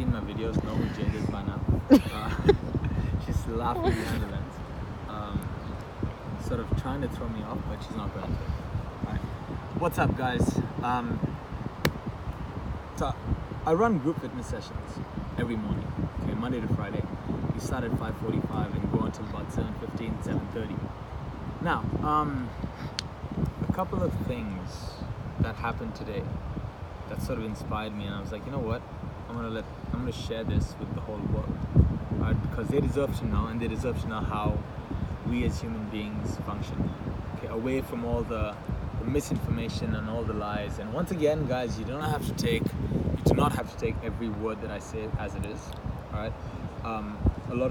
seen my videos know who Jade is by now. She's laughing behind the lens. Sort of trying to throw me off, but she's not going to. Alright. What's up, guys? So I run group fitness sessions every morning, okay, Monday to Friday. We start at 5:45 and go until about 7:15, 7:30. Now, a couple of things that happened today that sort of inspired me, and I was like, you know what? I'm gonna share this with the whole world, right? Because they deserve to know, and they deserve to know how we as human beings function, okay, away from all the misinformation and all the lies. And once again, guys, you do not have to take every word that I say as it is. All right. A lot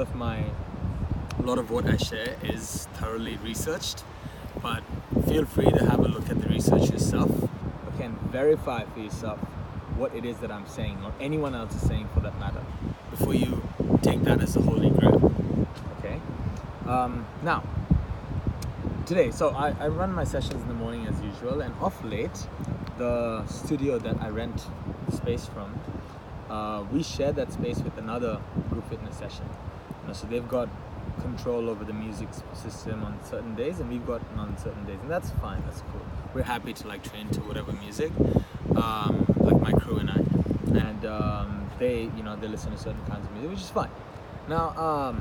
of what I share is thoroughly researched, but feel free to have a look at the research yourself, okay, and verify for yourself what it is that I'm saying, or anyone else is saying for that matter, before you take that as a holy grail. Okay. Now, today, so I run my sessions in the morning as usual, and off late, the studio that I rent space from, we share that space with another group fitness session. So they've got control over the music system on certain days, and we've got on certain days, and that's fine, that's cool. We're happy to like train to whatever music, like my crew and I, and they listen to certain kinds of music, which is fine. Now,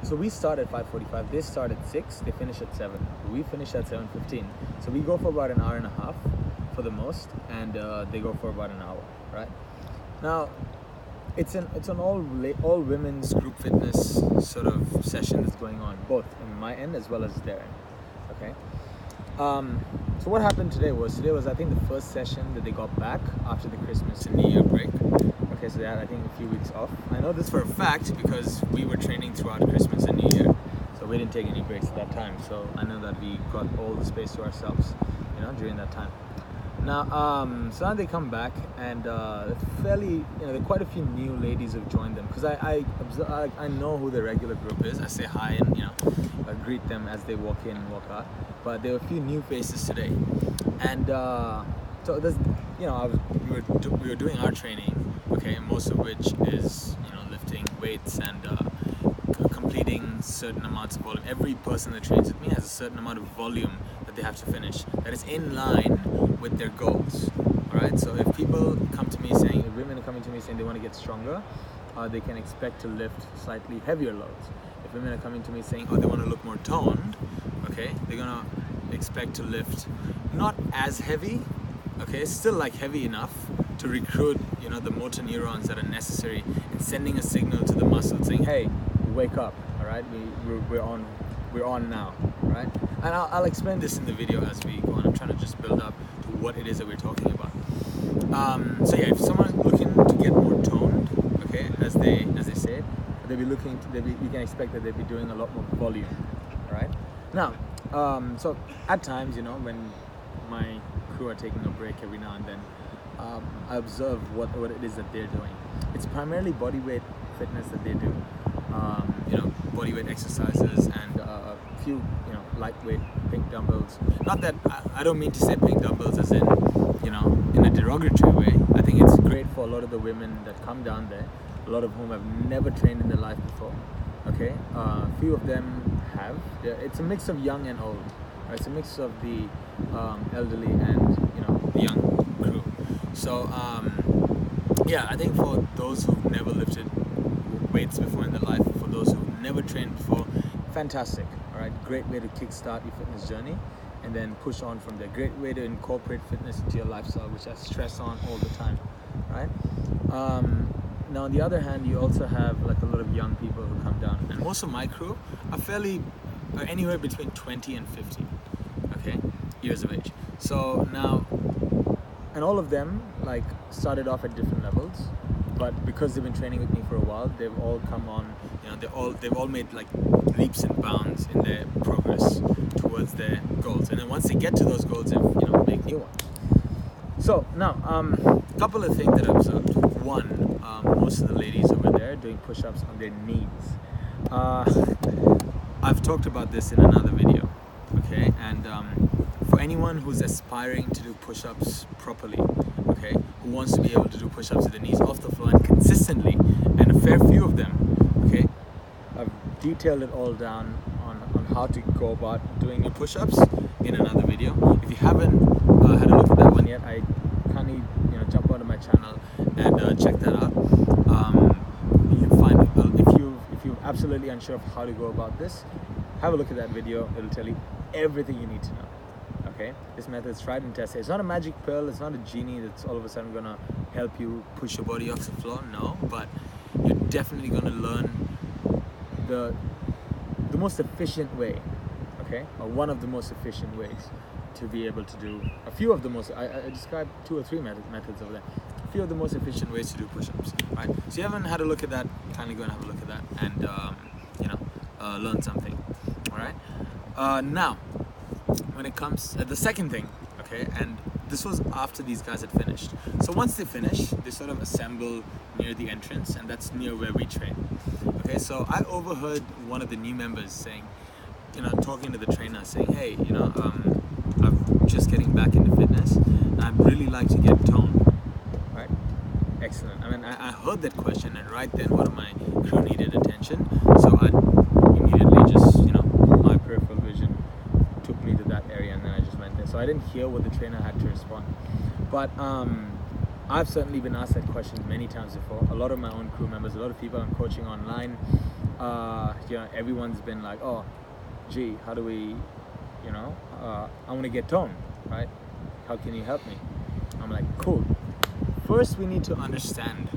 so we start at 5:45, they start at 6, they finish at 7, we finish at 7:15, so we go for about an hour and a half for the most, and they go for about an hour, right? Now, it's an all women's group fitness sort of session that's going on, both in my end as well as their end, okay? So what happened today was I think the first session that they got back after the Christmas and New Year break. Okay, so they had, I think, a few weeks off. I know this for a fact because we were training throughout Christmas and New Year, so we didn't take any breaks at that time. So I know that we got all the space to ourselves, during that time. Now, so now they come back, and there are quite a few new ladies who've joined them, because I know who the regular group is. I say hi and I greet them as they walk in and walk out. But there were a few new faces today, and so there's we were doing our training, okay, most of which is lifting weights and completing certain amounts of volume. Every person that trains with me has a certain amount of volume that they have to finish that is in line with their goals. All right, so if women are coming to me saying they want to get stronger, they can expect to lift slightly heavier loads. If women are coming to me saying, they want to look more toned, okay, they're gonna expect to lift not as heavy, okay, still like heavy enough to recruit the motor neurons that are necessary in sending a signal to the muscle saying, hey, wake up, all right, we're on now, all right? And I'll explain this in the video as we go on. I'm trying to just build up to what it is that we're talking about. So yeah, if someone's looking to get more toned, okay, as they say, you can expect that they'll be doing a lot more volume, all right? Now, so at times, when my crew are taking a break every now and then, I observe what it is that they're doing. It's primarily bodyweight fitness that they do, bodyweight exercises and a few, lightweight pink dumbbells. Not that I don't mean to say pink dumbbells as in, in a derogatory way. I think it's great for a lot of the women that come down there, a lot of whom have never trained in their life before. Okay, a few of them have. It's a mix of young and old. Right? It's a mix of the elderly and the young crew. So yeah, I think for those who've never lifted weights before in their life, for those who've never trained before, fantastic. All right, great way to kickstart your fitness journey, and then push on from there. Great way to incorporate fitness into your lifestyle, which I stress on all the time. Right. Now, on the other hand, you also have like a lot of young people who come down, and most of my crew are anywhere between 20 and 50, okay, years of age. So now, and all of them like started off at different levels, but because they've been training with me for a while, they've all come on, they've all made like leaps and bounds in their progress towards their goals, and then once they get to those goals, they make new ones. So now, a couple of things that I observed. One, most of the ladies over there doing push-ups on their knees. I've talked about this in another video, okay? And for anyone who's aspiring to do push-ups properly, okay, who wants to be able to do push-ups with the knees off the floor and consistently, and a fair few of them, okay, I've detailed it all down on how to go about doing your push-ups in another video. If you haven't had a look at that one yet, I kindly jump onto my channel and check that out. You can find if you're absolutely unsure of how to go about this, have a look at that video. It'll tell you everything you need to know. Okay, this method is tried and tested. It's not a magic pill. It's not a genie that's all of a sudden gonna help you push your body off the floor. No, but you're definitely gonna learn the most efficient way, okay, or one of the most efficient ways to be able to do a few of the most. I described 2 or 3 methods over there. A few of the most efficient ways to do push-ups. Right. So you haven't had a look at that. Kindly go and have a look at that and learn something. All right. Now, when it comes the second thing, okay, and this was after these guys had finished. So once they finish, they sort of assemble near the entrance, and that's near where we train. Okay, so I overheard one of the new members saying, talking to the trainer, saying, hey, I'm just getting back into fitness, and I'd really like to get toned. Right? Excellent. I mean, I heard that question, and right then one of my crew needed attention, so I immediately just, my peripheral vision took me to that area, and then I just went there. So I didn't hear what the trainer had to respond. But I've certainly been asked that question many times before. A lot of my own crew members, a lot of people I'm coaching online, everyone's been like, oh, gee, how do we, I want to get toned, right? How can you help me? I'm like, cool. First, we need to understand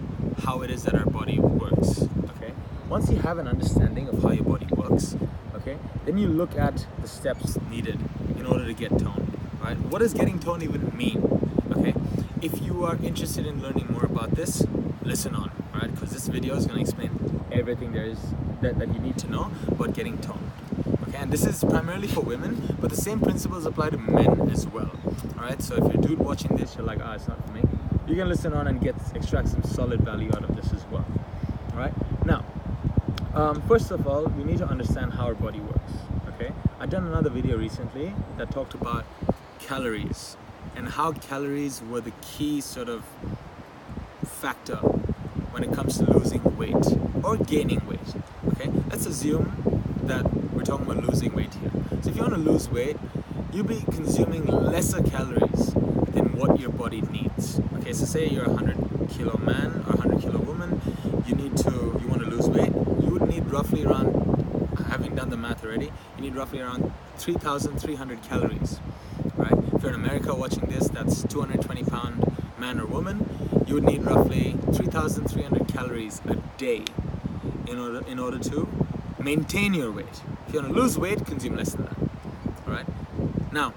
how it is that our body works, okay? Once you have an understanding of how your body works, okay, then you look at the steps needed in order to get toned, right? What does getting toned even mean, okay? If you are interested in learning more about this, listen on, right? Because this video is going to explain everything there is that you need to know about getting toned, okay? And this is primarily for women, but the same principles apply to men as well, all right? So if you're a dude watching this, you're like, it's not for me, you can listen on and extract some solid value out of this as well, all right? Now, first of all, we need to understand how our body works, okay? I've done another video recently that talked about calories and how calories were the key sort of factor when it comes to losing weight or gaining weight, okay? Let's assume that we're talking about losing weight here. So if you want to lose weight, you'll be consuming lesser calories than what your body needs, okay? So say you're a 100-kilo man or 100-kilo woman, you want to lose weight, you would need roughly around, having done the math already, you need roughly around 3,300 calories, right? If you're in America watching this, that's 220-pound man or woman, you would need roughly 3,300 calories a day in order to maintain your weight. If you want to lose weight, consume less than that, all right? Now,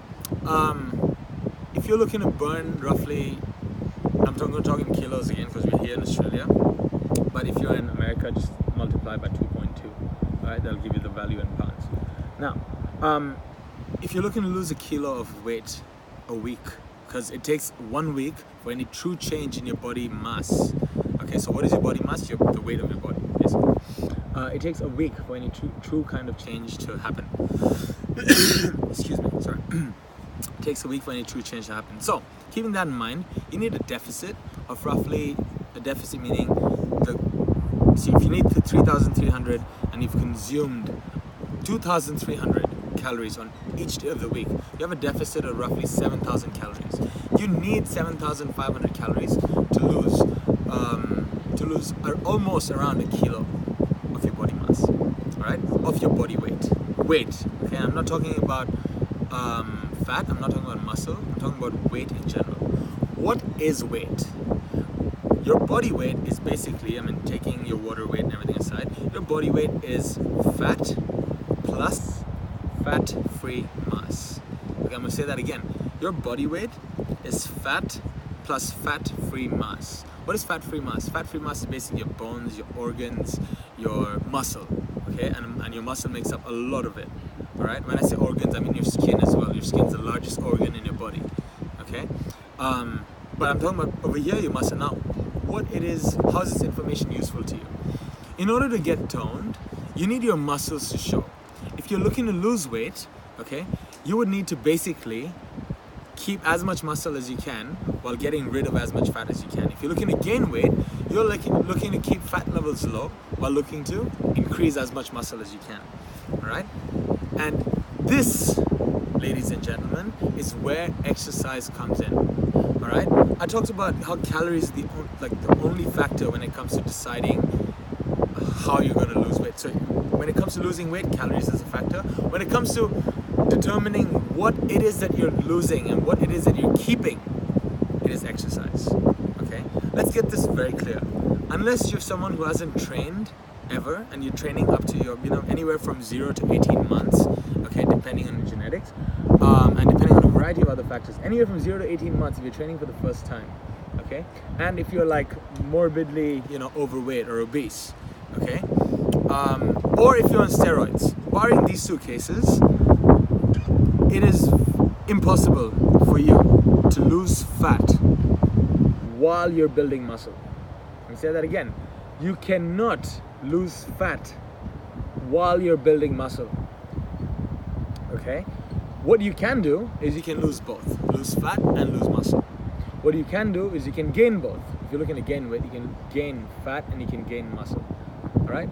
if you're looking to burn roughly, I'm talking kilos again because we're here in Australia, but if you're in America, just multiply by 2.2, all right? That'll give you the value in pounds. Now, if you're looking to lose a kilo of weight a week, because it takes 1 week for any true change in your body mass. Okay, so what is your body mass? The weight of your body, basically. It takes a week for any true kind of change to happen. Excuse me, sorry. It takes a week for any true change to happen. So, keeping that in mind, you need a deficit of roughly, meaning, if you need the 3,300 and you've consumed 2,300 calories on each day of the week, you have a deficit of roughly 7,000 calories. You need 7,500 calories to lose almost around a kilo of your body mass, all right, of your body weight. Okay, I'm not talking about fat, I'm not talking about muscle, I'm talking about weight in general. What is weight? Your body weight is basically, taking your water weight and everything aside, your body weight is fat plus fat-free mass. Okay, I'm going to say that again. Your body weight is fat plus fat-free mass. What is fat-free mass? Fat-free mass is basically your bones, your organs, your muscle, okay? And your muscle makes up a lot of it, all right? When I say organs, I mean your skin as well. Your skin is the largest organ in your body, okay? But I'm talking about over here, your muscle. Now, how is this information useful to you? In order to get toned, you need your muscles to show. If you're looking to lose weight, okay, you would need to basically keep as much muscle as you can while getting rid of as much fat as you can. If you're looking to gain weight, you're looking to keep fat levels low while looking to increase as much muscle as you can. All right? And this, ladies and gentlemen, is where exercise comes in. All right? I talked about how calories is the only factor when it comes to deciding how you're going to lose weight. So when it comes to losing weight, calories is a factor. When it comes to determining what it is that you're losing and what it is that you're keeping, it is exercise. Okay? Let's get this very clear. Unless you're someone who hasn't trained ever and you're training up to your, anywhere from 0 to 18 months, okay, depending on your genetics, and depending on a variety of other factors, anywhere from 0 to 18 months if you're training for the first time, okay? And if you're like morbidly, overweight or obese, okay? Or if you're on steroids, barring these two cases, it is impossible for you to lose fat while you're building muscle. Let me say that again. You cannot lose fat while you're building muscle. Okay? What you can do is you can lose both. Lose fat and lose muscle. What you can do is you can gain both. If you're looking to gain weight, you can gain fat and you can gain muscle. Alright?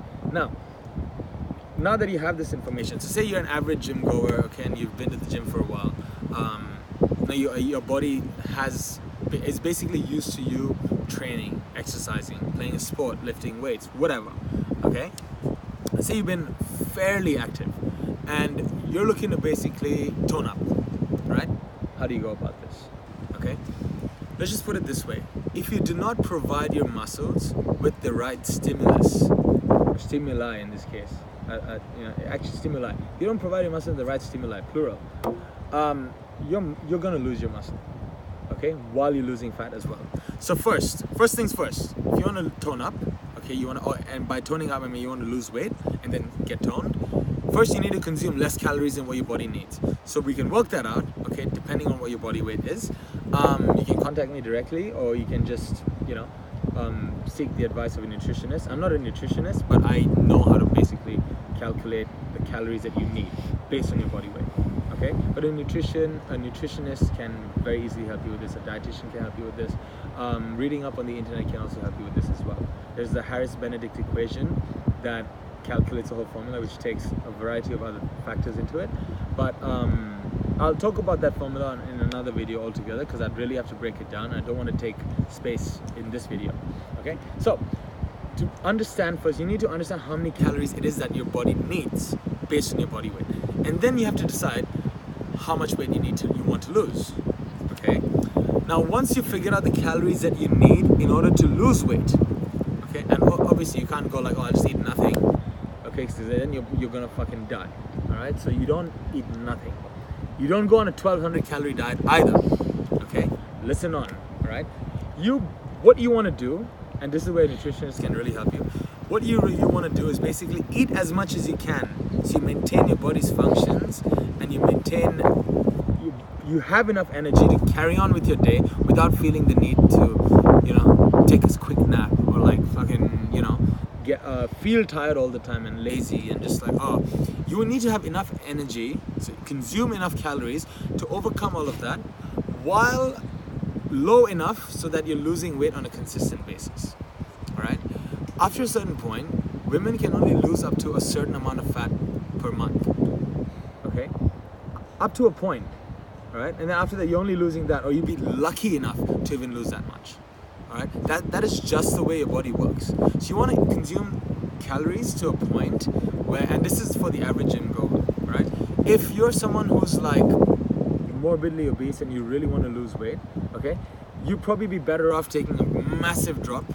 Now that you have this information, so say you're an average gym goer, okay, and you've been to the gym for a while, now your body is basically used to you training, exercising, playing a sport, lifting weights, whatever, okay? Let's say you've been fairly active and you're looking to basically tone up, right? How do you go about this, okay? Let's just put it this way. If you do not provide your muscles with the right stimulus, or stimuli in this case, actually stimuli, you don't provide your muscles the right stimuli, plural, you're gonna lose your muscle, okay, while you're losing fat as well. So first things first, if you want to tone up, okay, and by toning up I mean you want to lose weight and then get toned, first you need to consume less calories than what your body needs. So we can work that out, okay, depending on what your body weight is. You can contact me directly, or you can just seek the advice of a nutritionist. I'm not a nutritionist, but I know how to basically calculate the calories that you need based on your body weight. Okay, but a nutritionist can very easily help you with this. A dietitian can help you with this. Reading up on the internet can also help you with this as well. There's the Harris-Benedict equation that calculates a whole formula, which takes a variety of other factors into it. But I'll talk about that formula in another video altogether, because I'd really have to break it down. I don't want to take space in this video. Okay, so to understand first, you need to understand how many calories it is that your body needs based on your body weight, and then you have to decide how much weight you want to lose. Okay, now once you figure out the calories that you need in order to lose weight, okay, and obviously you can't go like, oh, I'll just eat nothing, okay, because then you're gonna fucking die. All right, so you don't eat nothing. You don't go on a 1200 calorie diet either. Okay, listen on. All right, what you want to do, and this is where nutritionists can really help you. What you want to do is basically eat as much as you can, so you maintain your body's functions and you have enough energy to carry on with your day without feeling the need to take a quick nap or like fucking feel tired all the time and lazy and just like, oh, you will need to have enough energy, so consume enough calories to overcome all of that while low enough so that you're losing weight on a consistent basis. All right, after a certain point, women can only lose up to a certain amount of fat per month. Okay, up to a point. All right, and then after that you're only losing that, or you'd be lucky enough to even lose that much. All right, that is just the way your body works. So you want to consume calories to a point where, and this is for the average gym goer, right? If you're someone who's like morbidly obese and you really want to lose weight, okay, you'd probably be better off taking a massive drop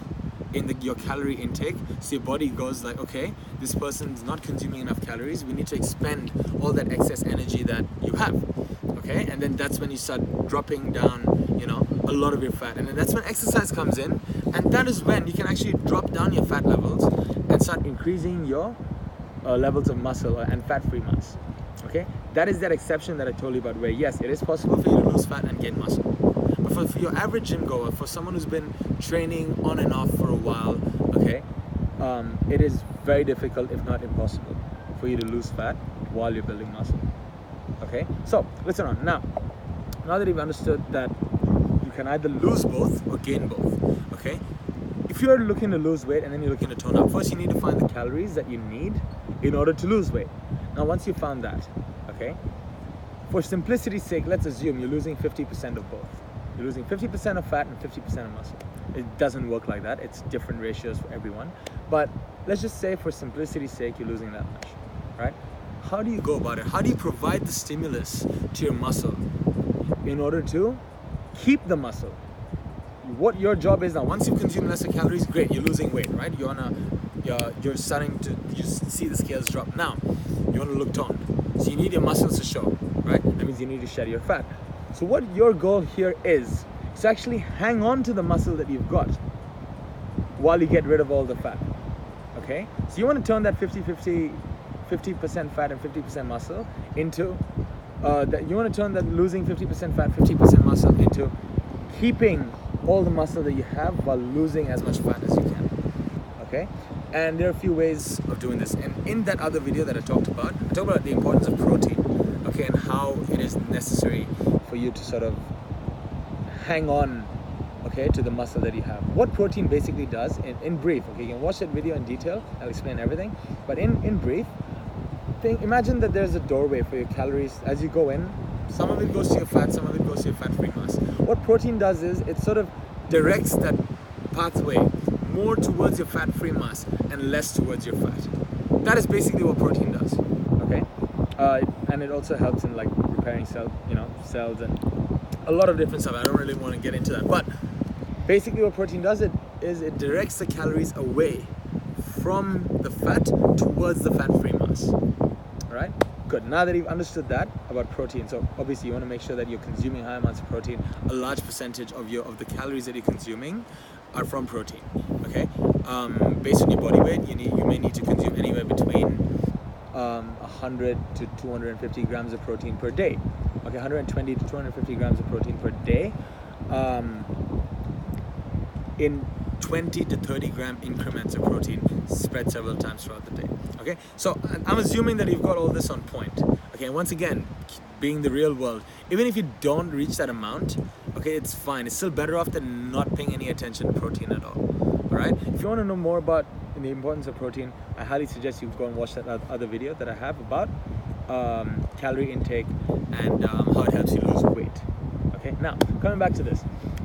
in your calorie intake, so your body goes like, okay, this person's not consuming enough calories, we need to expend all that excess energy that you have, okay? And then that's when you start dropping down, a lot of your fat, and then that's when exercise comes in, and that is when you can actually drop down your fat levels and start increasing your levels of muscle and fat-free mass. Okay, that is that exception that I told you about, where yes, it is possible for you to lose fat and gain muscle. But for your average gym goer, for someone who's been training on and off for a while, okay, it is very difficult, if not impossible, for you to lose fat while you're building muscle. Okay, so listen on. Now, now that you've understood that you can either lose both or gain both, okay? If you're looking to lose weight and then you're looking to tone up, first you need to find the calories that you need in order to lose weight. Now, once you found that, okay, for simplicity's sake, let's assume you're losing 50% of both. You're losing 50% of fat and 50% of muscle. It doesn't work like that. It's different ratios for everyone. But let's just say for simplicity's sake, you're losing that much, right? How do you go about it? How do you provide the stimulus to your muscle in order to keep the muscle? What your job is now, once you consume lesser calories, great, you're losing weight, right? You're starting to, you see the scales drop. Now, you want to look toned. So you need your muscles to show, right? That means you need to shed your fat. So what your goal here is to actually hang on to the muscle that you've got while you get rid of all the fat, okay? So you want to turn that 50% fat and 50% muscle into, you want to turn that losing 50% fat, 50% muscle into keeping all the muscle that you have while losing as much fat as you can, okay? And there are a few ways of doing this. And in that other video that I talked about the importance of protein, okay, and how it is necessary for you to sort of hang on, okay, to the muscle that you have. What protein basically does, in brief, okay, you can watch that video in detail, I'll explain everything, but in brief, imagine that there's a doorway for your calories as you go in. Some of it goes to your fat, some of it goes to your fat-free mass. What protein does is it sort of directs that pathway more towards your fat-free mass and less towards your fat. That is basically what protein does, okay? And it also helps in like repairing cells and a lot of different stuff. I don't really want to get into that, but basically what protein does is it directs the calories away from the fat towards the fat-free mass. All right? Good. Now that you've understood that about protein, so obviously you want to make sure that you're consuming high amounts of protein. A large percentage of the calories that you're consuming are from protein. Okay? Based on your body weight, you may need to consume anywhere between 100 to 250 grams of protein per day. Okay, 120 to 250 grams of protein per day. In 20 to 30 gram increments of protein spread several times throughout the day. Okay, so I'm assuming that you've got all this on point. Okay, and once again, being the real world, even if you don't reach that amount, okay, it's fine. It's still better off than not paying any attention to protein at all. All right, if you want to know more about the importance of protein, I highly suggest you go and watch that other video that I have about calorie intake and how it helps you lose weight. Okay, now coming back to this.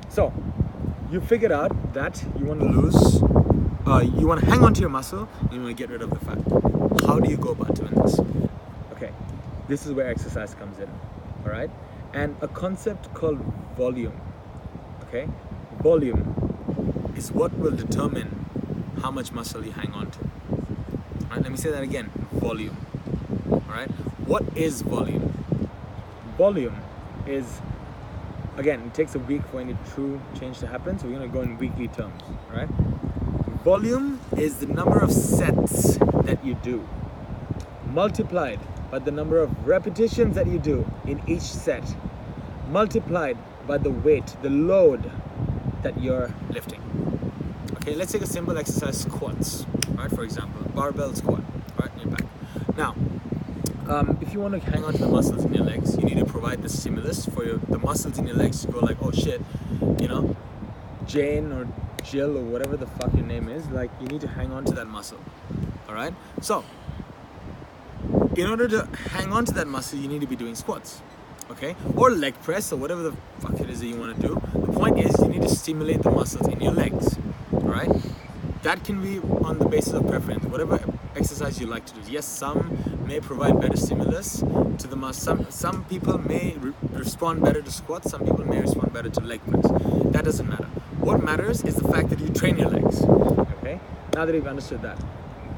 So you figured out that you want to lose, you want to hang on to your muscle, and you want to get rid of the fat. How do you go about doing this? Okay, this is where exercise comes in, all right? And a concept called volume, okay? Volume is what will determine how much muscle you hang on to. All right, let me say that again, volume, all right? What is volume? Volume is, again, it takes a week for any true change to happen, so we're going to go in weekly terms, all right? Volume is the number of sets that you do multiplied by the number of repetitions that you do in each set, multiplied by the weight, the load that you're lifting. Okay, let's take a simple exercise, squats, right? For example, barbell squat, right, in your back. Now, if you want to hang on to the muscles in your legs, you need to provide the stimulus for the muscles in your legs to go like, oh shit, you know, Jane or Jill or whatever the fuck your name is, like you need to hang on to that muscle, all right? So, in order to hang on to that muscle, you need to be doing squats, okay? Or leg press or whatever the fuck it is that you want to do. The point is you need to stimulate the muscles in your legs, all right? That can be on the basis of preference, whatever exercise you like to do. Yes, some may provide better stimulus to the muscle. Some people may respond better to squats, some people may respond better to leg press. That doesn't matter. What matters is the fact that you train your legs, okay? Now that you've understood that,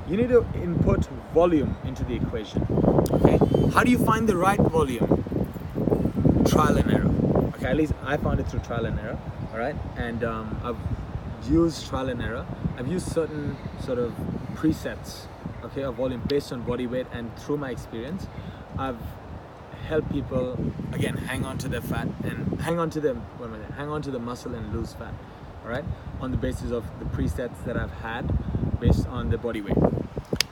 you need to input volume into the equation, okay? How do you find the right volume? Trial and error, okay? At least I found it through trial and error, all right? And I've used trial and error. I've used certain sort of presets, okay, of volume based on body weight, and through my experience, I've helped people, again, hang on to their fat and hang on to the muscle and lose fat, all right, on the basis of the presets that I've had based on the body weight.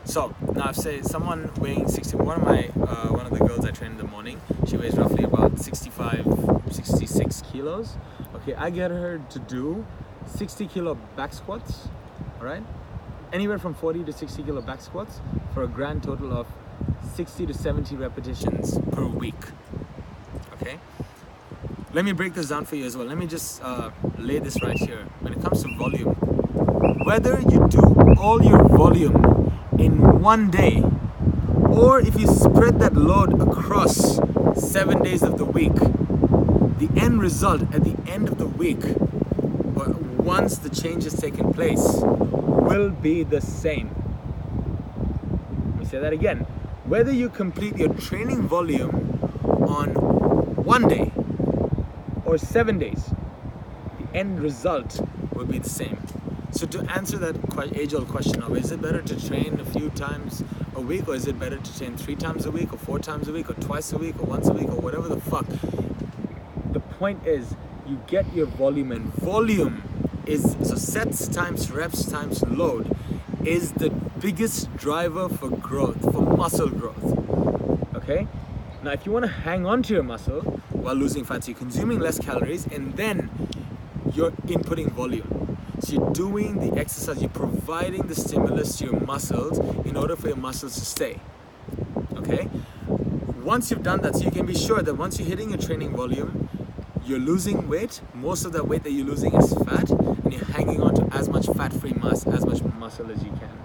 So now I've said someone weighing 60, one of the girls I train in the morning, she weighs roughly about 65 66 kilos. Okay, I get her to do 60 kilo back squats, all right? Anywhere from 40 to 60 kilo back squats for a grand total of 60 to 70 repetitions per week, okay? Let me break this down for you as well. Let me just lay this right here. When it comes to volume, whether you do all your volume in one day, or if you spread that load across 7 days of the week, the end result at the end of the week, or once the change has taken place, will be the same. Let me say that again. Whether you complete your training volume on one day or 7 days, the end result will be the same. So to answer that age-old question of, is it better to train a few times a week, or is it better to train 3 times a week, or 4 times a week, or twice a week, or once a week, or whatever the fuck? The point is, you get your volume, and volume is, so sets times reps times load, is the biggest driver for growth, for muscle growth, okay? Now, if you want to hang on to your muscle while losing fat, so you're consuming less calories, and then you're inputting volume. So you're doing the exercise, you're providing the stimulus to your muscles in order for your muscles to stay, okay? Once you've done that, so you can be sure that once you're hitting your training volume, you're losing weight. Most of that weight that you're losing is fat, and you're hanging on to as much fat-free mass, as much muscle as you can,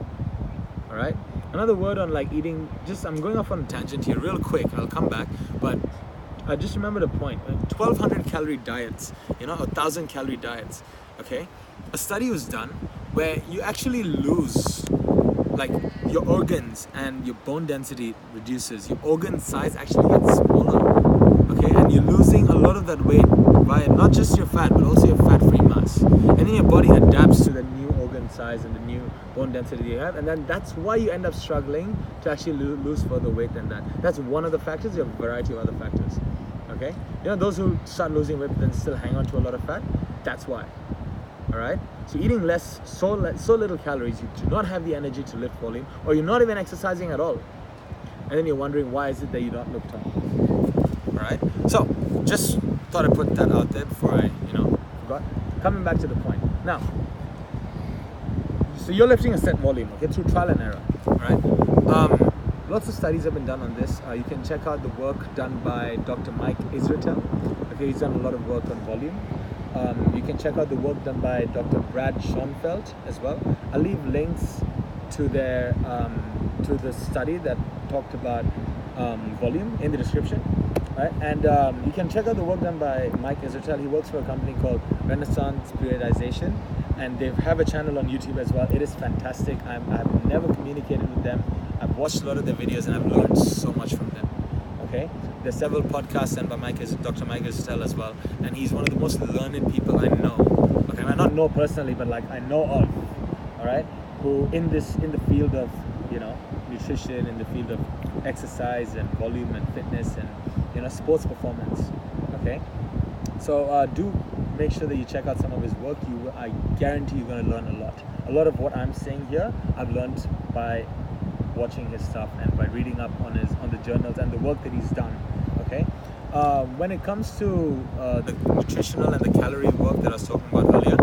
all right? Another word on like eating, I'm going off on a tangent here real quick, I'll come back, but just remember the point. 1,200 calorie diets, 1,000 calorie diets, okay? A study was done where you actually lose, like, your organs and your bone density reduces. Your organ size actually gets smaller, okay? And you're losing a lot of that weight via not just your fat, but also your fat-free mass. And then your body adapts to the new organ size and the new bone density you have, and then that's why you end up struggling to actually lose further weight than that. That's one of the factors. You have a variety of other factors, okay? Those who start losing weight but then still hang on to a lot of fat, that's why. All right, so eating less, so little calories, you do not have the energy to lift volume, or you're not even exercising at all, and then you're wondering why is it that you don't look tone. All right, so just thought I'd put that out there before I forgot. Coming back to the point now, so you're lifting a set volume, okay, through trial and error. All right, lots of studies have been done on this. You can check out the work done by Dr. Mike Israetel. Okay, he's done a lot of work on volume. You can check out the work done by Dr. Brad Schoenfeld as well. I'll leave links to their to the study that talked about volume in the description, right? And you can check out the work done by Mike Israetel. He works for a company called Renaissance Periodization, and they have a channel on YouTube as well. It is fantastic. I've never communicated with them. I've watched a lot of their videos and I've learned so much from them. Okay, there's several podcasts done by Dr. Mike Israetel as well, and he's one of the most learned people I know. Okay, I not know personally, but like I know of. All right, who in the field of nutrition, in the field of exercise and volume and fitness and sports performance. Okay, so do make sure that you check out some of his work. I guarantee you're going to learn a lot. A lot of what I'm saying here, I've learned by watching his stuff and by reading up on the journals and the work that he's done. Okay, when it comes to the nutritional and the calorie work that I was talking about earlier,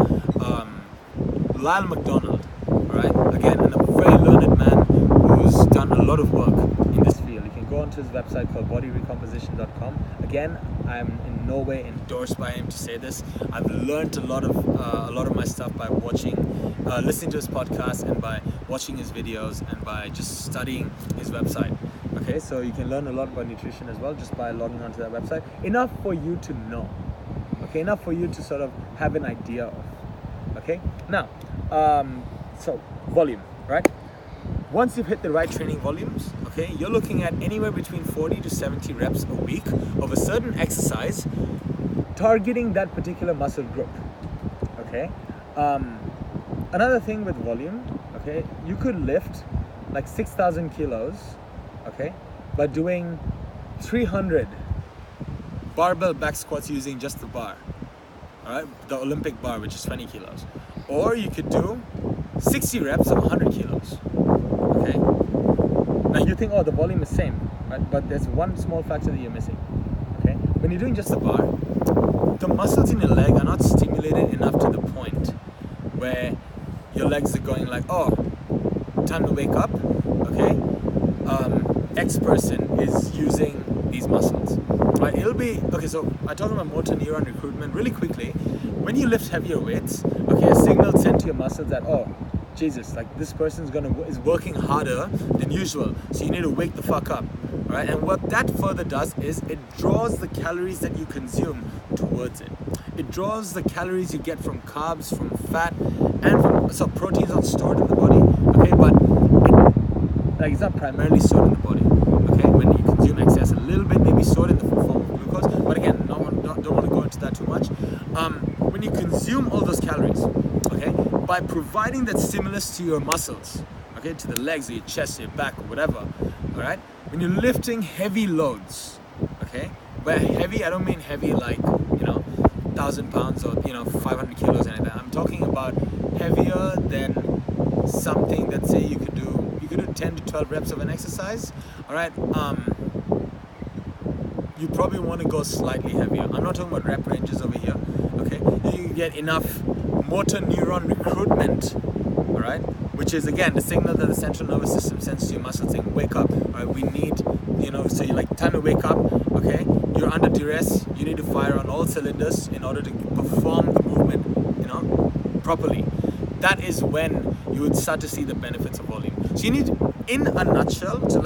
Lyle McDonald, right? Again, a very learned man who's done a lot of work in this field. You can go onto his website called bodyrecomposition.com. Again, I'm in no way endorsed by him to say this. I've learned a lot of my stuff by listening to his podcast and by watching his videos and by just studying his website. Okay, so you can learn a lot about nutrition as well just by logging onto that website. Enough for you to know. Okay, enough for you to sort of have an idea of. Okay, now, so volume, right? Once you've hit the right training volumes, okay, you're looking at anywhere between 40 to 70 reps a week of a certain exercise targeting that particular muscle group. Okay, another thing with volume, okay, you could lift like 6,000 kilos, okay, by doing 300 barbell back squats using just the bar, all right, the Olympic bar, which is 20 kilos. Or you could do 60 reps of 100 kilos, okay? Now you think, oh, the volume is same, right? But there's one small factor that you're missing, okay? When you're doing just the bar, the muscles in your leg are not stimulated enough to the point where your legs are going like, oh, time to wake up, okay? X person is using these muscles, right? It'll be, okay, so I talk about motor neuron recruitment really quickly. When you lift heavier weights, okay, a signal sent to your muscles that, oh, Jesus, like this person's is working harder than usual, so you need to wake the fuck up, all right? And what that further does is it draws the calories that you consume towards it. It draws the calories you get from carbs, from fat, and from, so proteins not stored in the body, okay, but it's not primarily stored in the body, okay? When you consume excess, a little bit may be stored in the form of glucose, but again, don't want to go into that too much. When you consume all those calories, okay, by providing that stimulus to your muscles, okay, to the legs or your chest or your back or whatever, all right, when you're lifting heavy loads, okay, by heavy, I don't mean heavy like, 1,000 pounds or 500 kilos and anything. I'm talking about heavier than something that, say, you could do 10 to 12 reps of an exercise, all right. You probably want to go slightly heavier. I'm not talking about rep ranges over here, okay? You get enough motor neuron recruitment, all right, which is again the signal that the central nervous system sends to your muscles saying, wake up, all right? We need, so you're like, time to wake up, okay? You're under duress, you need to fire on all cylinders in order to perform the movement, properly. That is when you would start to see the benefits of volume. So you need, in a nutshell, to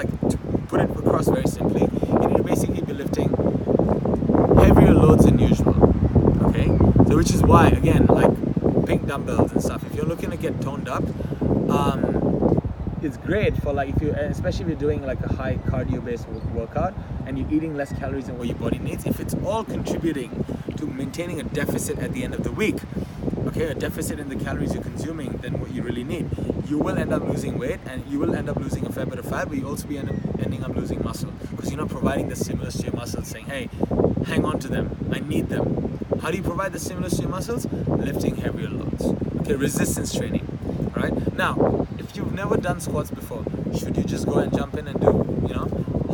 put it across very simply, you need to basically be lifting heavier loads than usual, okay? So which is why, again, like pink dumbbells and stuff, if you're looking to get toned up, it's great for especially if you're doing like a high cardio based workout and you're eating less calories than what your body needs. If it's all contributing to maintaining a deficit at the end of the week, okay, a deficit in the calories you're consuming than what you really need, you will end up losing weight and you will end up losing a fair bit of fat, but you also be ending up losing muscle because you're not providing the stimulus to your muscles saying, hey, hang on to them, I need them. How do you provide the stimulus to your muscles? Lifting heavier loads, okay, resistance training, all right? Now, if you've never done squats before, should you just go and jump in and do,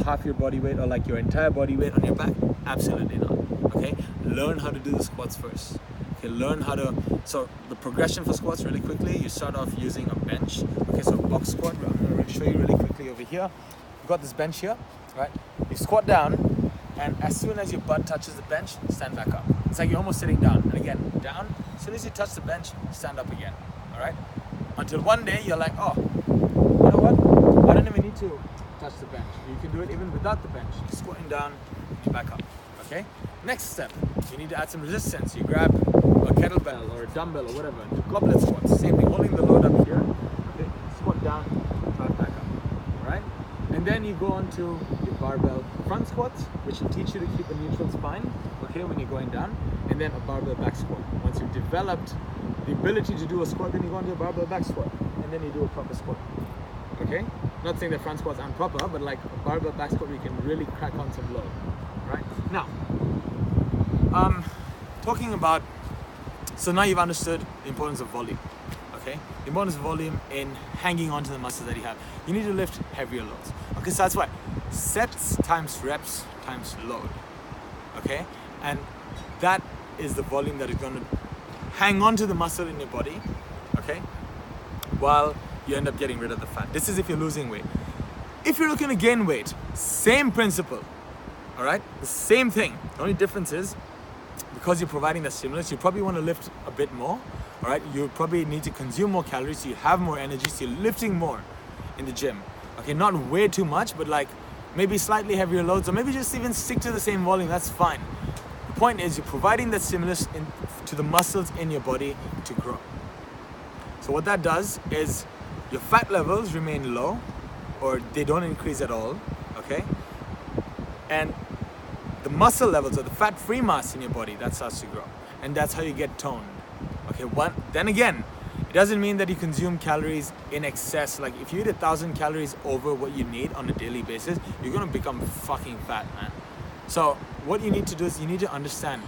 half your body weight or like your entire body weight on your back? Absolutely not, okay? Learn how to do the squats first. Okay, learn how to, so the progression for squats really quickly, you start off using a bench. Okay, so box squat, I'm going to show you really quickly over here. You've got this bench here, right? You squat down, and as soon as your butt touches the bench, stand back up. It's like you're almost sitting down. And again, down, as soon as you touch the bench, stand up again, all right? Until one day you're like, oh, you know what? I don't even need to touch the bench. You can do it even without the bench. You're squatting down, back up, okay? Next step, you need to add some resistance. You grab a kettlebell or a dumbbell or whatever. Do goblet squats, same thing, holding the load up here. Okay, squat down, drive back up. All right, and then you go on to your barbell front squats, which will teach you to keep a neutral spine. Okay, when you're going down, and then a barbell back squat. Once you've developed the ability to do a squat, then you go on to a barbell back squat, and then you do a proper squat. Okay, not saying that front squats aren't proper, but like a barbell back squat, we can really crack on some load. Right now. Talking about, so now you've understood the importance of volume, okay? The importance of volume in hanging on to the muscles that you have. You need to lift heavier loads. Okay, so that's why sets times reps times load, okay? And that is the volume that is going to hang on to the muscle in your body, okay? While you end up getting rid of the fat. This is if you're losing weight. If you're looking to gain weight, same principle. All right, the same thing. The only difference is because you're providing the stimulus, you probably want to lift a bit more. All right, you probably need to consume more calories, so you have more energy, so you're lifting more in the gym. Okay, not way too much, but like maybe slightly heavier loads, or maybe just even stick to the same volume. That's fine. The point is you're providing that stimulus to the muscles in your body to grow. So what that does is your fat levels remain low, or they don't increase at all. Okay, and the muscle levels or the fat-free mass in your body, that starts to grow. And that's how you get toned. Okay, then again, it doesn't mean that you consume calories in excess. Like if you eat 1,000 calories over what you need on a daily basis, you're gonna become fucking fat, man. So what you need to do is you need to understand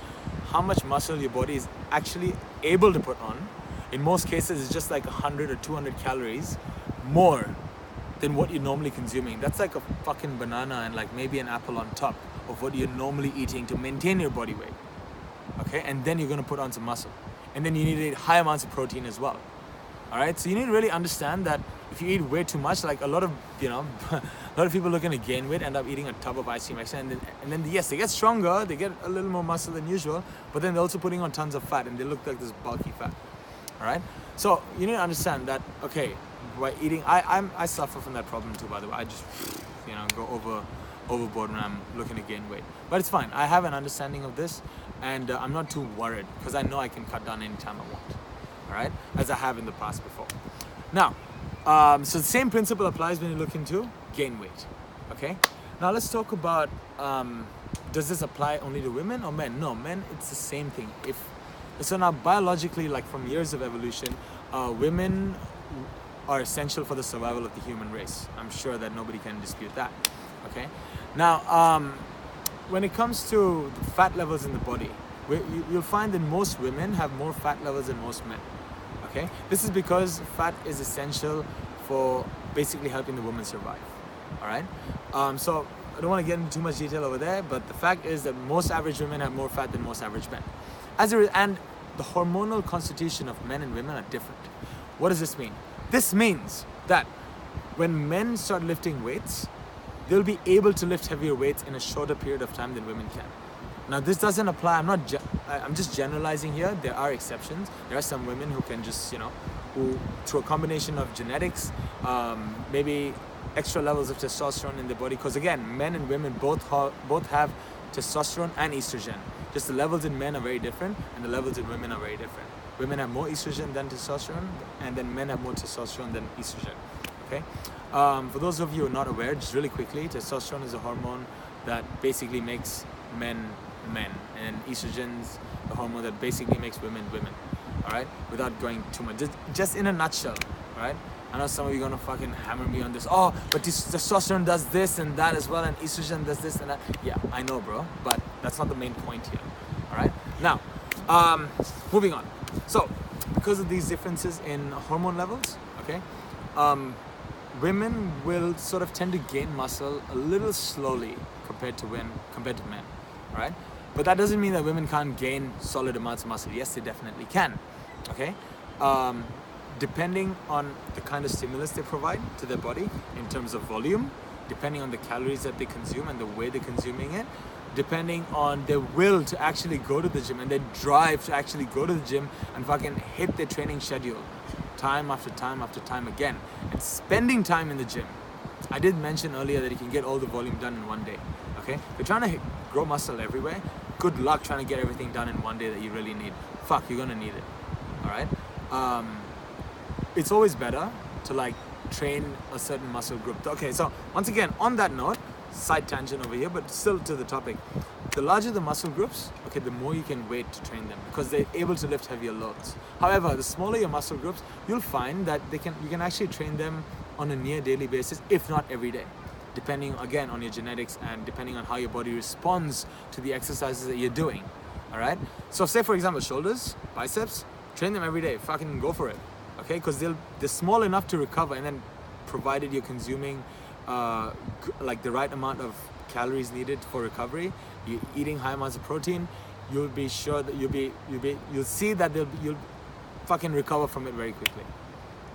how much muscle your body is actually able to put on. In most cases, it's just like 100 or 200 calories more than what you're normally consuming. That's like a fucking banana and like maybe an apple on top of what you're normally eating to maintain your body weight. okay? And then you're gonna put on some muscle. And then you need high amounts of protein as well. All right, so you need to really understand that if you eat way too much, like a lot of people looking to gain weight end up eating a tub of ice cream, and then yes, they get stronger, they get a little more muscle than usual, but then they're also putting on tons of fat, and they look like this bulky fat. All right, so you need to understand that, okay, by eating, I suffer from that problem too, by the way. I just go overboard when I'm looking to gain weight, but it's fine. I have an understanding of this, and I'm not too worried because I know I can cut down anytime I want. All right, as I have in the past before. Now, so the same principle applies when you're looking to gain weight. Okay, now let's talk about, does this apply only to women or men? No, men, it's the same thing. So now biologically, like from years of evolution, women are essential for the survival of the human race. I'm sure that nobody can dispute that. Okay, now when it comes to the fat levels in the body, you'll find that most women have more fat levels than most men. Okay, this is because fat is essential for basically helping the woman survive. All right, so I don't want to get into too much detail over there, but the fact is that most average women have more fat than most average men. And the hormonal constitution of men and women are different. What does this mean? This means that when men start lifting weights, they'll be able to lift heavier weights in a shorter period of time than women can. Now this doesn't apply, I'm just generalizing here. There are exceptions. There are some women who can just, who through a combination of genetics, maybe extra levels of testosterone in their body, because again, men and women both have testosterone and estrogen. Just the levels in men are very different and the levels in women are very different. Women have more estrogen than testosterone, and then men have more testosterone than estrogen. Okay? For those of you who are not aware, just really quickly, testosterone is a hormone that basically makes men, and estrogen's the hormone that basically makes women. All right, without going too much, just in a nutshell. All right, I know some of you are gonna fucking hammer me on this. Oh, but testosterone does this and that as well, and estrogen does this and that. Yeah, I know, bro, but that's not the main point here. All right, now moving on. So because of these differences in hormone levels, okay, women will sort of tend to gain muscle a little slowly compared to men. All right, but that doesn't mean that women can't gain solid amounts of muscle. Yes, they definitely can. Okay, depending on the kind of stimulus they provide to their body in terms of volume, depending on the calories that they consume and the way they're consuming it, depending on their will to actually go to the gym and their drive to actually go to the gym and fucking hit their training schedule time after time after time again, and spending time in the gym. I did mention earlier that you can get all the volume done in one day. Okay, if you're trying to grow muscle everywhere, good luck trying to get everything done in one day that you really need. Fuck, you're gonna need it. All right, it's always better to like train a certain muscle group. Okay, so once again, on that note, side tangent over here, but still to the topic. The larger the muscle groups, okay, the more you can wait to train them because they're able to lift heavier loads. However, the smaller your muscle groups, you'll find that you can actually train them on a near daily basis, if not every day, depending again on your genetics and depending on how your body responds to the exercises that you're doing. All right, so say for example shoulders, biceps, train them every day, fucking go for it. Okay, because they're small enough to recover, and then provided you're consuming like the right amount of calories needed for recovery, you're eating high amounts of protein, you'll be sure that you'll see that you'll fucking recover from it very quickly.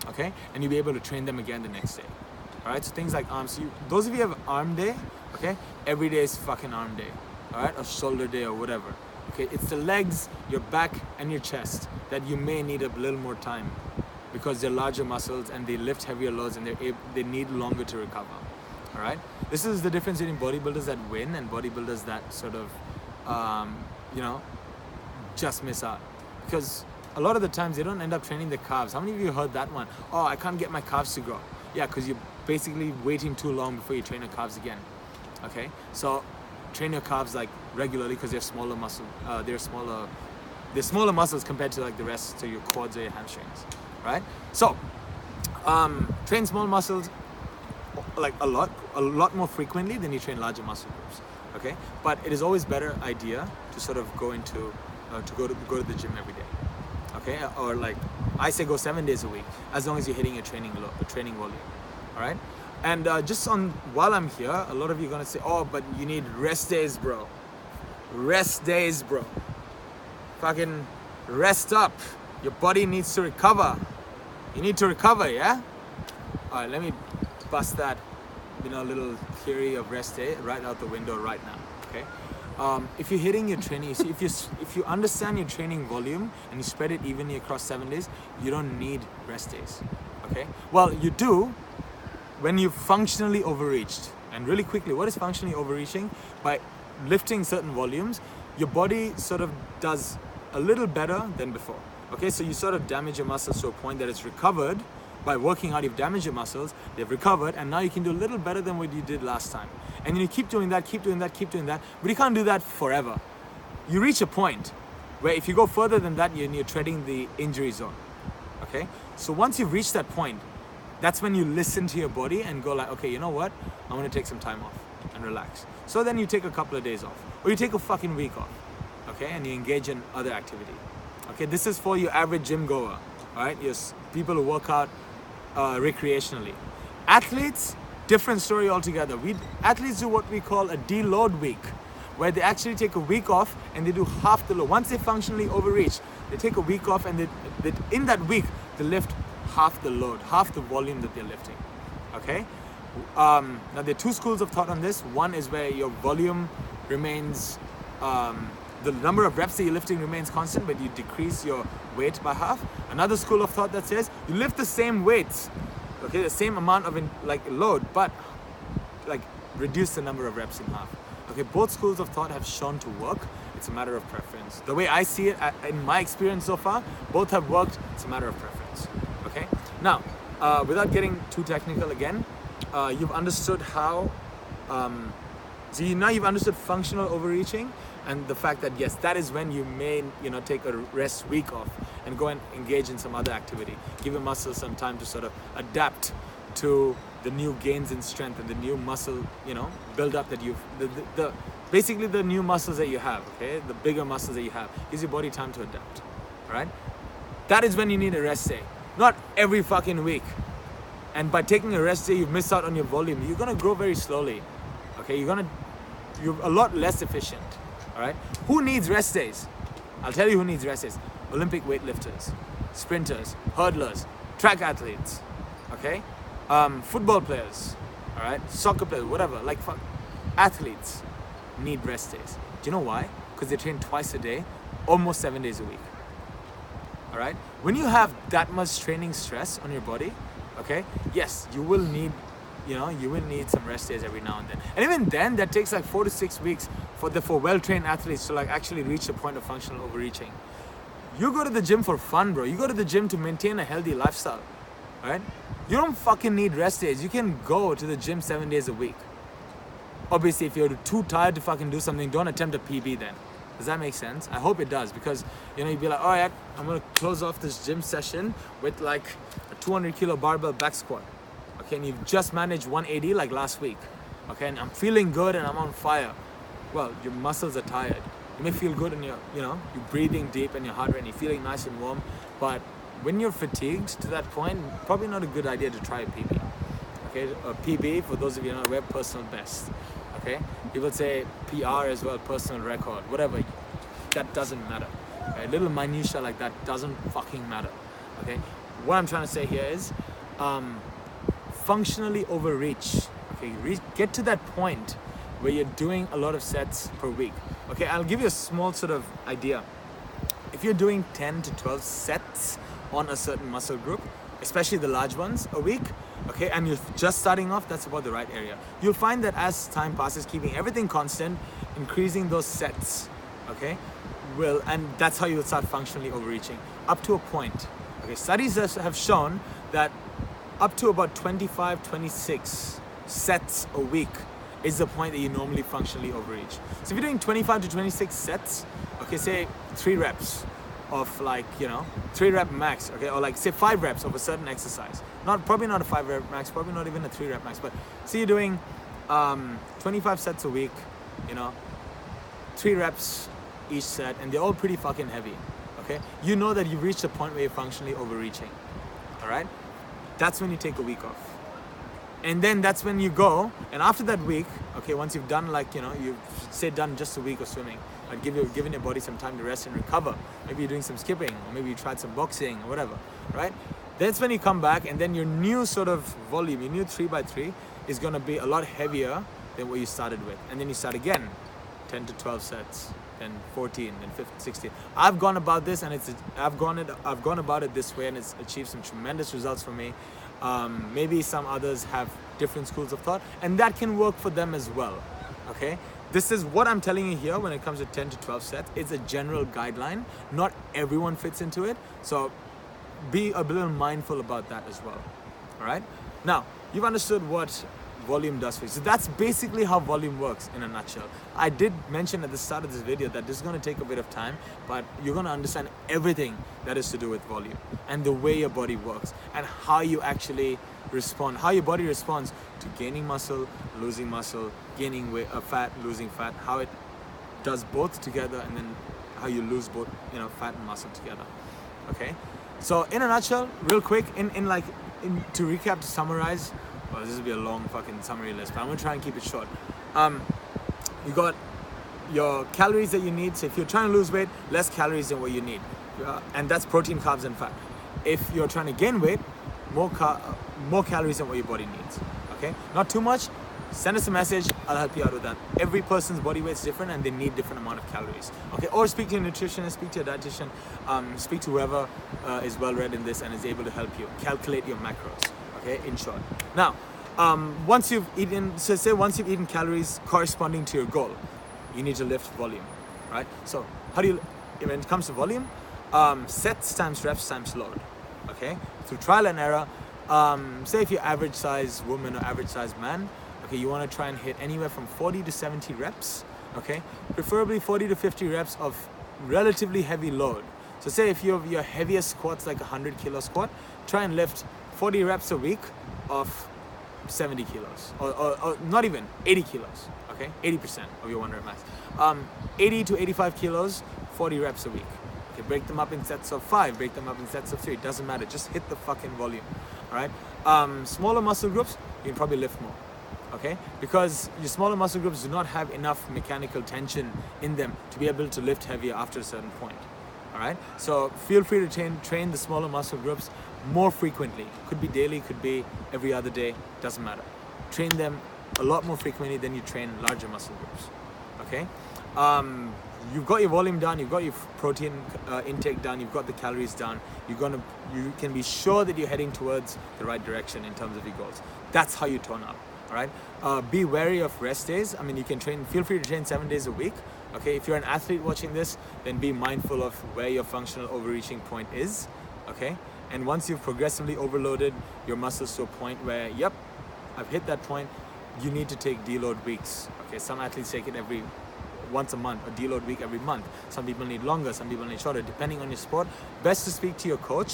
Okay, and you'll be able to train them again the next day. All right, so things like arms. So those of you who have arm day, okay, every day is fucking arm day. All right, or shoulder day or whatever. Okay, it's the legs, your back, and your chest that you may need a little more time because they're larger muscles and they lift heavier loads and they need longer to recover. All right, this is the difference between bodybuilders that win and bodybuilders that sort of, just miss out. Because a lot of the times they don't end up training their calves. How many of you heard that one? Oh, I can't get my calves to grow. Yeah, because you're basically waiting too long before you train your calves again. Okay, so train your calves like regularly because they're smaller muscle. They're smaller muscles compared to like the rest, so your quads or your hamstrings, right? So train small muscles like a lot more frequently than you train larger muscle groups. Okay, but it is always better idea to sort of go into go to the gym every day. Okay, or like I say, go 7 days a week as long as you're hitting a training volume. All right, and while I'm here, a lot of you are gonna say, oh, but you need rest days, bro. Rest days, bro. fucking rest up. Your body needs to recover. You need to recover, yeah? All right, let me bust that, little theory of rest day right out the window right now, okay? If you're hitting your training, if you understand your training volume and you spread it evenly across 7 days, you don't need rest days, okay? Well, you do when you've functionally overreached. And really quickly, what is functionally overreaching? By lifting certain volumes, your body sort of does a little better than before. Okay, so you sort of damage your muscles to a point that it's recovered. By working out, you've damaged your muscles, they've recovered, and now you can do a little better than what you did last time. And you keep doing that, but you can't do that forever. You reach a point where if you go further than that, you're treading the injury zone. Okay, so once you've reached that point, that's when you listen to your body and go like, okay, you know what? I'm gonna take some time off and relax. So then you take a couple of days off, or you take a fucking week off, okay? And you engage in other activity. Okay, this is for your average gym goer, all right? Yes, people who work out recreationally. Athletes, different story altogether. Athletes do what we call a deload week, where they actually take a week off and they do half the load. Once they functionally overreach, they take a week off and they in that week, they lift half the load, half the volume that they're lifting, okay? Now there are two schools of thought on this. One is where your volume remains, the number of reps that you're lifting remains constant, but you decrease your weight by half. Another school of thought that says you lift the same weights, okay, the same amount of load, but reduce the number of reps in half. Okay, both schools of thought have shown to work. It's a matter of preference. The way I see it, in my experience so far, both have worked. It's a matter of preference. Okay. Now, without getting too technical again, you've understood how. Now you've understood functional overreaching and the fact that yes, that is when you may take a rest week off and go and engage in some other activity. Give your muscles some time to sort of adapt to the new gains in strength and the new muscle build up that you've basically the new muscles that you have. Okay, the bigger muscles that you have gives your body time to adapt. All right, that is when you need a rest day. Not every fucking week. And by taking a rest day, you've missed out on your volume. You're gonna grow very slowly. Okay, you're a lot less efficient. All right. Who needs rest days? I'll tell you who needs rest days. Olympic weightlifters, sprinters, hurdlers, track athletes. Okay, football players. All right, soccer players, whatever. Athletes need rest days. Do you know why? Because they train twice a day, almost 7 days a week. All right. When you have that much training stress on your body, okay, yes, you will need some rest days every now and then. And even then, that takes 4 to 6 weeks for well-trained athletes to actually reach the point of functional overreaching. You go to the gym for fun, bro. You go to the gym to maintain a healthy lifestyle, right? You don't fucking need rest days. You can go to the gym 7 days a week. Obviously, if you're too tired to fucking do something, don't attempt a PB then. Does that make sense? I hope it does, because you'd be like, all right, I'm gonna close off this gym session with a 200 kilo barbell back squat. Okay, and you've just managed 180 like last week. Okay, and I'm feeling good and I'm on fire. Well, your muscles are tired. You may feel good and you're breathing deep and your heart rate and you're feeling nice and warm, but when you're fatigued to that point, probably not a good idea to try a PB. Okay, a PB, for those of you who know, we're personal best. Okay, people say PR as well, personal record, whatever. That doesn't matter. Okay? Little minutia like that doesn't fucking matter. Okay, what I'm trying to say here is, functionally overreach. Okay, get to that point where you're doing a lot of sets per week. Okay, I'll give you a small sort of idea. If you're doing 10 to 12 sets on a certain muscle group, especially the large ones a week, okay, and you're just starting off, that's about the right area. You'll find that as time passes, keeping everything constant, increasing those sets, okay, and that's how you'll start functionally overreaching up to a point. Okay, studies have shown that up to about 25, 26 sets a week is the point that you normally functionally overreach. So if you're doing 25 to 26 sets, okay, say 3 reps of 3 rep max, okay, or say 5 reps of a certain exercise. Probably not a 5 rep max, probably not even a 3 rep max, but say you're doing 25 sets a week, 3 reps each set, and they're all pretty fucking heavy, okay? You know that you've reached a point where you're functionally overreaching, all right? That's when you take a week off. And then that's when you go, and after that week, okay, once you've done you've done just a week of swimming, giving your body some time to rest and recover. Maybe you're doing some skipping, or maybe you tried some boxing or whatever, right? That's when you come back, and then your new sort of volume, your new 3x3 is gonna be a lot heavier than what you started with. And then you start again, 10 to 12 sets, then 14, then 15, 16. I've gone about this, and I've gone about it this way, and it's achieved some tremendous results for me. Maybe some others have different schools of thought, and that can work for them as well. Okay, this is what I'm telling you here when it comes to 10 to 12 sets. It's a general guideline. Not everyone fits into it, so be a little mindful about that as well. All right, now you've understood what volume does for you. So that's basically how volume works in a nutshell. I did mention at the start of this video that this is going to take a bit of time, but you're going to understand everything that is to do with volume and the way your body works and how you actually respond, how your body responds to gaining muscle, losing muscle, gaining weight, fat, losing fat, how it does both together, and then how you lose both, fat and muscle together. Okay, so in a nutshell, real quick, to recap, to summarize. Well, this will be a long fucking summary list, but I'm gonna try and keep it short. You got your calories that you need. So if you're trying to lose weight, less calories than what you need, and that's protein, carbs, and fat. If you're trying to gain weight, more calories than what your body needs. Okay, not too much. Send us a message. I'll help you out with that. Every person's body weight's different, and they need different amount of calories. Okay, or speak to your nutritionist, speak to your dietitian, speak to whoever is well read in this and is able to help you calculate your macros. Okay, in short. Now, once you've eaten calories corresponding to your goal, you need to lift volume, right? So how do you, when it comes to volume, sets times reps times load, okay? Through trial and error, say if you're average size woman or average size man, okay, you want to try and hit anywhere from 40 to 70 reps, okay? Preferably 40 to 50 reps of relatively heavy load. So say if your heaviest squat's like a 100 kilo squat, try and lift 40 reps a week of 70 kilos, or not even 80 kilos, okay? 80% of your 1 rep max. 80 to 85 kilos, 40 reps a week. Okay, break them up in sets of 5, break them up in sets of 3, doesn't matter, just hit the fucking volume, all right? Smaller muscle groups, you can probably lift more, okay? Because your smaller muscle groups do not have enough mechanical tension in them to be able to lift heavier after a certain point, all right? So feel free to train the smaller muscle groups more frequently. Could be daily, could be every other day, doesn't matter. Train them a lot more frequently than you train larger muscle groups, okay? You've got your volume done, you've got your protein intake done, you've got the calories done, you can be sure that you're heading towards the right direction in terms of your goals. That's how you tone up, all right? Be wary of rest days. I mean, you can feel free to train 7 days a week, okay? If you're an athlete watching this, then be mindful of where your functional overreaching point is, okay? And once you've progressively overloaded your muscles to a point where, yep, I've hit that point, you need to take deload weeks. Okay, some athletes take it once a month, a deload week every month. Some people need longer, some people need shorter, depending on your sport. Best to speak to your coach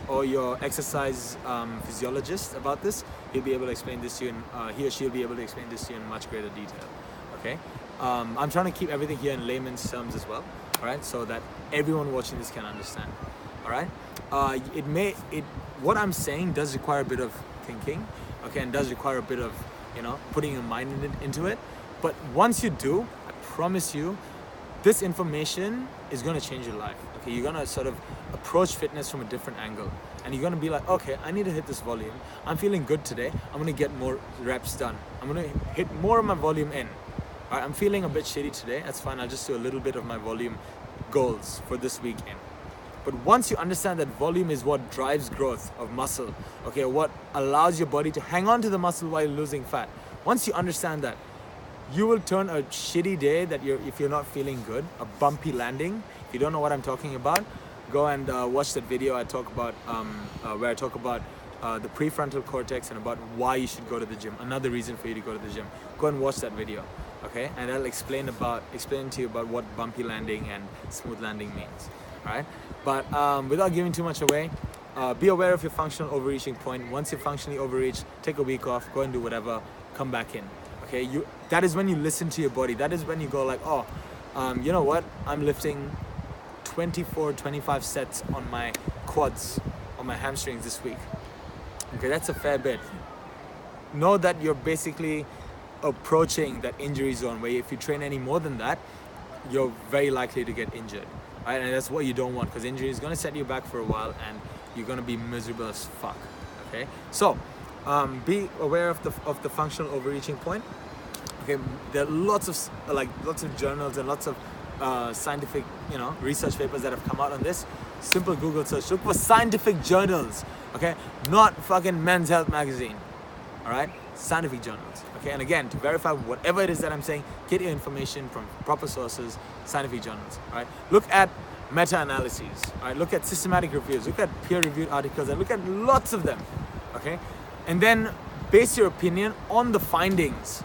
or your exercise physiologist about this. He'll be able to explain this to you, he or she will be able to explain this to you in much greater detail. Okay, I'm trying to keep everything here in layman's terms as well, all right, so that everyone watching this can understand. All right, what I'm saying does require a bit of thinking, okay, and does require a bit of, putting your mind into it. But once you do, I promise you, this information is going to change your life. Okay, you're going to sort of approach fitness from a different angle, and you're going to be like, okay, I need to hit this volume. I'm feeling good today. I'm going to get more reps done. I'm going to hit more of my volume in. All right, I'm feeling a bit shitty today. That's fine. I'll just do a little bit of my volume goals for this week in. But once you understand that volume is what drives growth of muscle, okay, what allows your body to hang on to the muscle while losing fat. Once you understand that, you will turn a shitty day if you're not feeling good, a bumpy landing. If you don't know what I'm talking about, go and watch that video where I talk about the prefrontal cortex and about why you should go to the gym. Another reason for you to go to the gym. Go and watch that video, okay? And I'll explain to you about what bumpy landing and smooth landing means. All right, but without giving too much away, be aware of your functional overreaching point. Once you're functionally overreached, take a week off, go and do whatever, come back in. Okay, that is when you listen to your body. That is when you go like, oh, you know what? I'm lifting 24, 25 sets on my quads, on my hamstrings this week. Okay, that's a fair bit. Know that you're basically approaching that injury zone where if you train any more than that, you're very likely to get injured, right? And that's what you don't want, because injury is going to set you back for a while and you're going to be miserable as fuck. Okay, so be aware of the functional overreaching point. Okay, there are lots of journals and lots of scientific, research papers that have come out on this. Simple Google search, look for scientific journals, okay, not fucking Men's Health magazine. All right, scientific journals. Okay, and again, to verify whatever it is that I'm saying, get your information from proper sources, scientific journals. All right, look at meta-analyses. All right, look at systematic reviews, look at peer-reviewed articles, and look at lots of them. Okay, and then base your opinion on the findings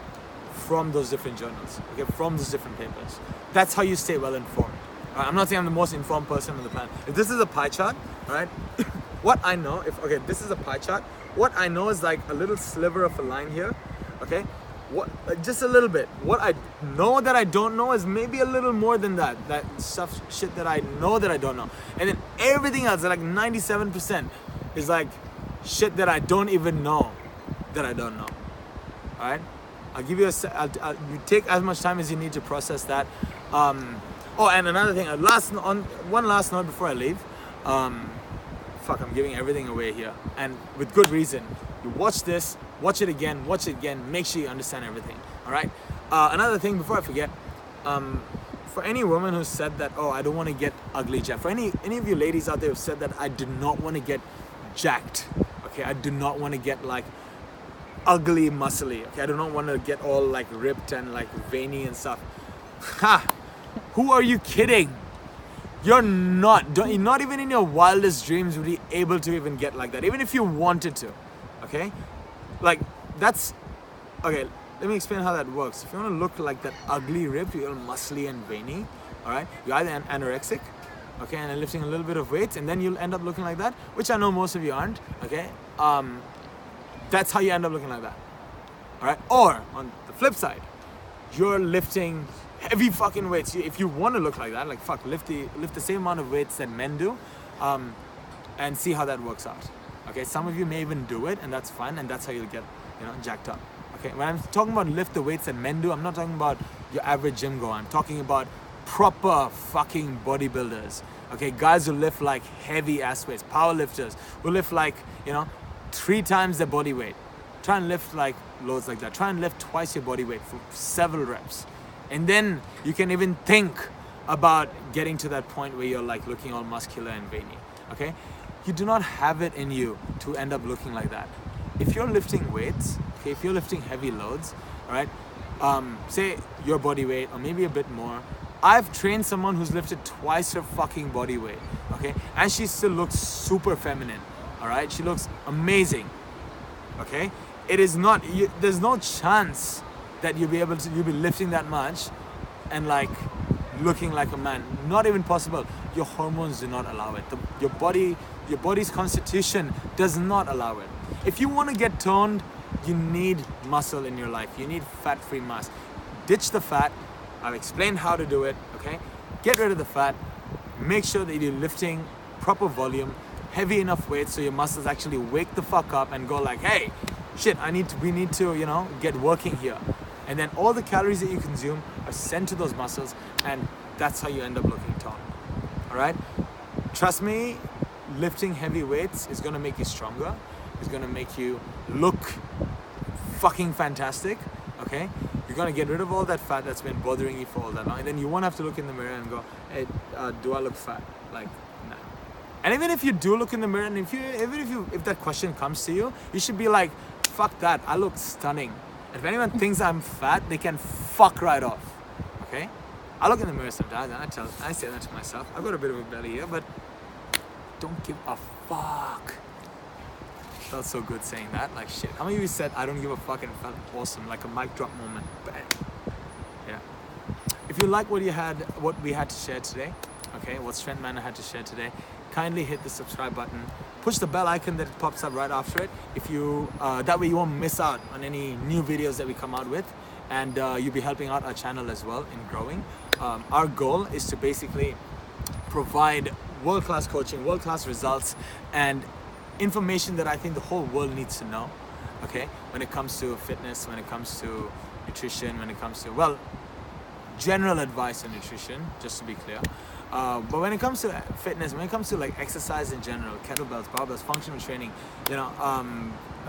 from those different journals. Okay, from those different papers. That's how you stay well informed. I'm not saying I'm the most informed person on the planet. If this is a pie chart, all right, what I know, this is a pie chart, what I know is like a little sliver of a line here, okay? Just a little bit. What I know that I don't know is maybe a little more than that. That shit that I know that I don't know. And then everything else, like 97%, is like shit that I don't even know that I don't know, all right? I'll give you you take as much time as you need to process that. Oh, and another thing, one last note before I leave. Fuck, I'm giving everything away here, and with good reason. You watch this, watch it again, make sure you understand everything, all right? Another thing before I forget, for any woman who said that, oh, I don't want to get ugly jacked, for any of you ladies out there who said that I do not want to get jacked, okay, I do not want to get like ugly muscly, okay, I do not want to get all like ripped and like veiny and stuff. Ha! Who are you kidding? You're not even in your wildest dreams would be able to even get like that, even if you wanted to, okay? Like, that's, okay, let me explain how that works. If you want to look like that ugly ripped, you're muscly and veiny, all right? You're either anorexic, okay, and lifting a little bit of weight, and then you'll end up looking like that, which I know most of you aren't, okay? That's how you end up looking like that, all right? Or, on the flip side, you're lifting heavy fucking weights. If you want to look like that, like fuck, lift the same amount of weights that men do, and see how that works out. Okay, some of you may even do it, and that's fine, and that's how you'll get, jacked up. Okay, when I'm talking about lift the weights that men do, I'm not talking about your average gym goer. I'm talking about proper fucking bodybuilders. Okay, guys who lift like heavy ass weights, power lifters who lift like 3 times their body weight. Try and lift like loads like that. Try and lift twice your body weight for several reps. And then you can even think about getting to that point where you're like looking all muscular and veiny, okay? You do not have it in you to end up looking like that. If you're lifting weights, okay, if you're lifting heavy loads, all right, say your body weight or maybe a bit more. I've trained someone who's lifted twice her fucking body weight, okay? And she still looks super feminine, all right? She looks amazing, okay? It is not, there's no chance that you'll be lifting that much and like looking like a man. Not even possible. Your hormones do not allow it. Your body's constitution does not allow it. If you want to get toned, you need muscle in your life. You need fat-free mass. Ditch the fat. I've explained how to do it, okay? Get rid of the fat. Make sure that you're lifting proper volume, heavy enough weight so your muscles actually wake the fuck up and go like, hey, shit, we need to, get working here. And then all the calories that you consume are sent to those muscles, and that's how you end up looking toned. All right? Trust me, lifting heavy weights is gonna make you stronger. It's gonna make you look fucking fantastic, okay? You're gonna get rid of all that fat that's been bothering you for all that long, and then you won't have to look in the mirror and go, hey, do I look fat? Like, nah. And even if you do look in the mirror, and if that question comes to you, you should be like, fuck that, I look stunning. If anyone thinks I'm fat, they can fuck right off, okay? I look in the mirror sometimes and I say that to myself. I've got a bit of a belly here, but don't give a fuck. Felt so good saying that, like shit. How many of you said I don't give a fuck and it felt awesome, like a mic drop moment? Bang. Yeah. If you like what we had to share today, okay, what Strength Manor had to share today, kindly hit the subscribe button. Push the bell icon that pops up right after it. If you, that way you won't miss out on any new videos that we come out with, and you'll be helping out our channel as well in growing. Our goal is to basically provide world-class coaching, world-class results, and information that I think the whole world needs to know, okay? When it comes to fitness, when it comes to nutrition, when it comes to, well, general advice on nutrition, just to be clear. But when it comes to fitness, when it comes to like exercise in general, kettlebells, barbells, functional training, you know,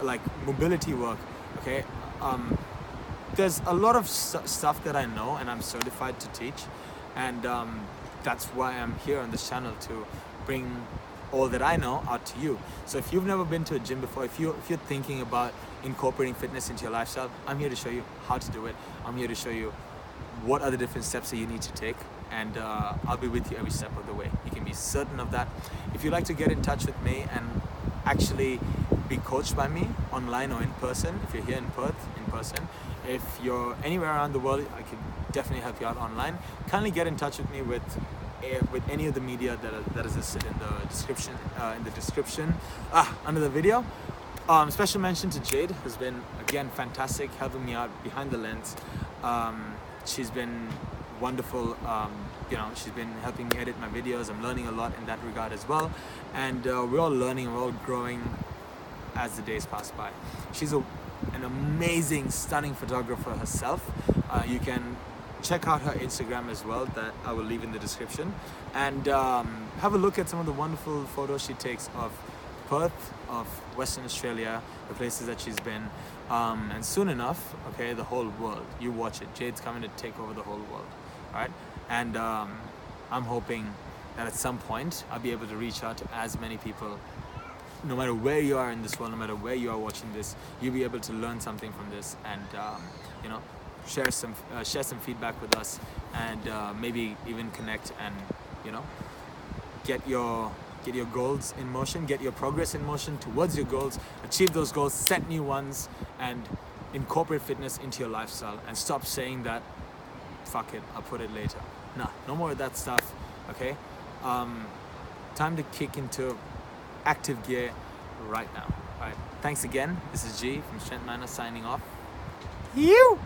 like mobility work, okay, there's a lot of stuff that I know and I'm certified to teach, and that's why I'm here on this channel, to bring all that I know out to you. So if you've never been to a gym before, if you're thinking about incorporating fitness into your lifestyle, I'm here to show you how to do it. I'm here to show you what are the different steps that you need to take, and I'll be with you every step of the way. You can be certain of that. If you'd like to get in touch with me and actually be coached by me online or in person, if you're here in Perth, in person, if you're anywhere around the world, I can definitely help you out online. Kindly get in touch with me with any of the media that is listed in the description under the video. Special mention to Jade, who's been again fantastic, helping me out behind the lens. She's been wonderful. You know, she's been helping me edit my videos. I'm learning a lot in that regard as well, and we're all learning, we're all growing as the days pass by. She's an amazing, stunning photographer herself. You can check out her Instagram as well, that I will leave in the description, and have a look at some of the wonderful photos she takes of Perth, of Western Australia, the places that she's been, and soon enough, okay, the whole world. You watch it. Jade's coming to take over the whole world, right? And I'm hoping that at some point I'll be able to reach out to as many people. No matter where you are in this world, no matter where you are watching this, you'll be able to learn something from this, and you know, share some feedback with us, and maybe even connect, and you know, get your goals in motion, get your progress in motion towards your goals, achieve those goals, set new ones, and incorporate fitness into your lifestyle, and stop saying that, fuck it, I'll put it later. Nah, no more of that stuff, okay? Time to kick into active gear right now. All right, thanks again. This is G from Strength Miner signing off. You!